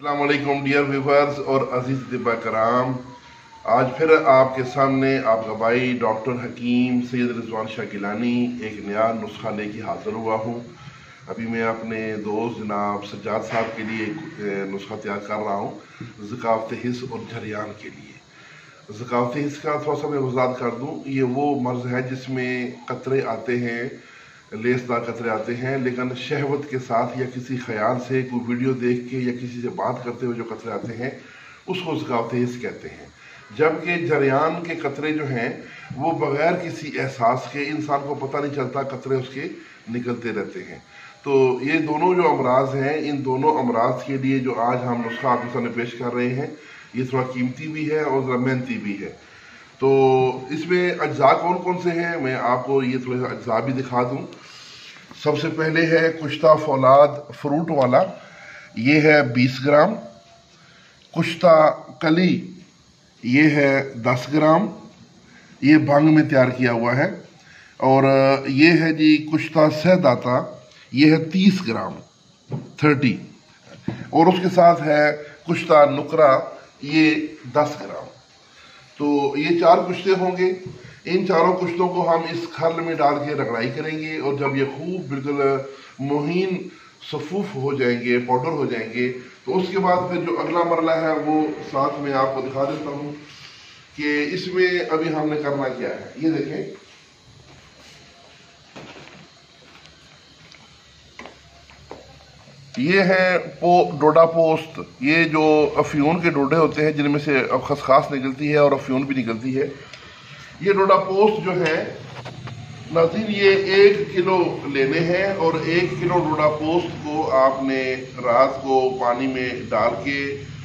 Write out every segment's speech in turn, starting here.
अस्सलाम वालेकुम dear viewers और अजीज तिब्बा कराम। आज फिर आपके सामने आपका भाई डॉक्टर हकीम सैयद रिजवान शाह गिलानी एक नया नुस्खा लेके हाजिर हुआ हूँ। अभी मैं अपने दोस्त जनाब सज्जाद साहब के लिए एक नुस्खा तैयार कर रहा हूँ ज़कावत हिस्स और जरियान के लिए। ज़कावत हिस्स का थोड़ा सा मैं वजाहत कर दूँ, ये वो मर्ज़ है जिसमें कतरे आते हैं, लेसदार कतरे आते हैं, लेकिन शहवत के साथ या किसी ख्याल से कोई वीडियो देख के या किसी से बात करते हुए जो कतरे आते हैं उसको ज़कावत हिस्स कहते हैं। जबकि जरियान के कतरे जो हैं वो बग़ैर किसी एहसास के इंसान को पता नहीं चलता, कतरे उसके निकलते रहते हैं। तो ये दोनों जो अमराज हैं, इन दोनों अमराज के लिए जो आज हम नुस्खा आपके सामने पेश कर रहे हैं, ये थोड़ा कीमती भी है और ज़रा मेहनती भी है। तो इसमें अज्जा कौन कौन से हैं मैं आपको ये थोड़े अज्जा भी दिखा दूं। सबसे पहले है कुश्ता फौलाद फ्रूट वाला, ये है 20 ग्राम। कुश्ता कली ये है 10 ग्राम, ये भंग में तैयार किया हुआ है। और ये है जी कुश्ता सहदाता, ये है 30 ग्राम 30। और उसके साथ है कुश्ता नुकरा, ये 10 ग्राम। तो ये 4 कुश्ते होंगे। इन चारों कुश्तों को हम इस खल में डाल के रगड़ाई करेंगे और जब ये खूब बिल्कुल मुहीन सफूफ हो जाएंगे, पाउडर हो जाएंगे, तो उसके बाद फिर जो अगला मरला है वो साथ में आपको दिखा देता हूँ कि इसमें अभी हमने करना क्या है। ये देखें, ये है डोडा पोस्त। ये जो अफ्यून के डोडे होते हैं जिनमें से खसखास निकलती है और अफ्यून भी निकलती है, ये डोडा पोस्त जो है नाज़रीन, ये 1 किलो लेने हैं और 1 किलो डोडा पोस्त को आपने रात को पानी में डाल के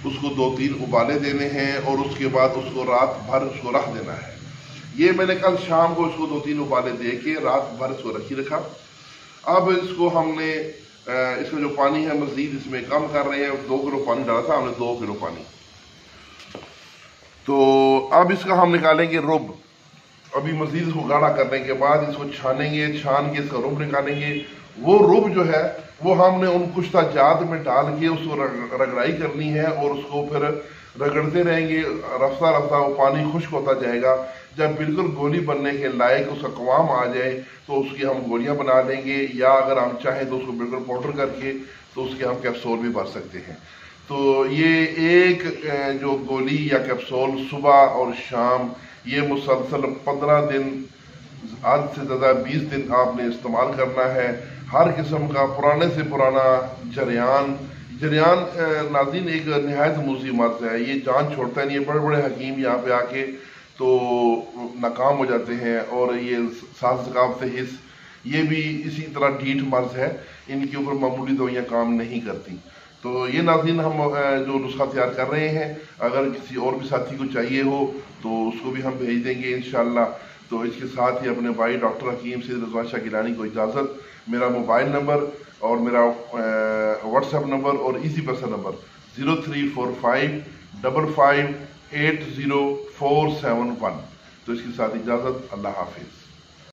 उसको 2-3 उबाले देने हैं और उसके बाद उसको रात भर उसको रख देना है। ये मैंने कल शाम को उसको 2-3 उबाले दे के रात भर इसको रखा। अब इसको हमने इसका जो पानी है मज़ीद इसमें कम कर रहे हैं। 2 किलो पानी डाला था हमने, 2 किलो पानी। तो अब इसका हम निकालेंगे रुब। अभी मज़ीद इसको गाढ़ा करने के बाद इसको छानेंगे, छान के इसका रुब निकालेंगे। वो रुब जो है वो हमने उन कुश्ता जात में डाल के उसको रगड़ाई करनी है और उसको फिर रगड़ते रहेंगे। रफ्ता रफ्ता वो पानी खुश्क होता जाएगा। जब बिल्कुल गोली बनने के लायक उसका कवाम आ जाए तो उसकी हम गोलियां बना लेंगे, या अगर हम चाहें तो उसको बिल्कुल पाउडर करके तो उसके हम कैप्सूल भी भर सकते हैं। तो ये एक जो गोली या कैप्सूल सुबह और शाम, ये मुसलसल 15 दिन, आज से ज़्यादा 20 दिन आपने इस्तेमाल करना है। हर किस्म का पुराने से पुराना जरियान नाज़रीन एक नहायत मूसी मर्ज है। ये जान छोड़ता नहीं है। बड़े बड़े हकीम यहाँ पे आके तो नाकाम हो जाते हैं। और ये साथ ज़कावत हिस्स ये भी इसी तरह ढीठ मर्ज है, इनके ऊपर मामूली दवाइयाँ काम नहीं करती। तो ये नाज़रीन हम जो नुस्खा तैयार कर रहे हैं, अगर किसी और भी साथी को चाहिए हो तो उसको भी हम भेज देंगे इंशाअल्लाह। तो इसके साथ ही अपने भाई डॉक्टर हकीम सैयद रिजवान शाह गिलानी को इजाज़त। मेरा मोबाइल नंबर और मेरा व्हाट्सएप नंबर और इसी पर्सन नंबर 0345 55 80471। तो इसके साथ इजाज़त। अल्लाह हाफिज़।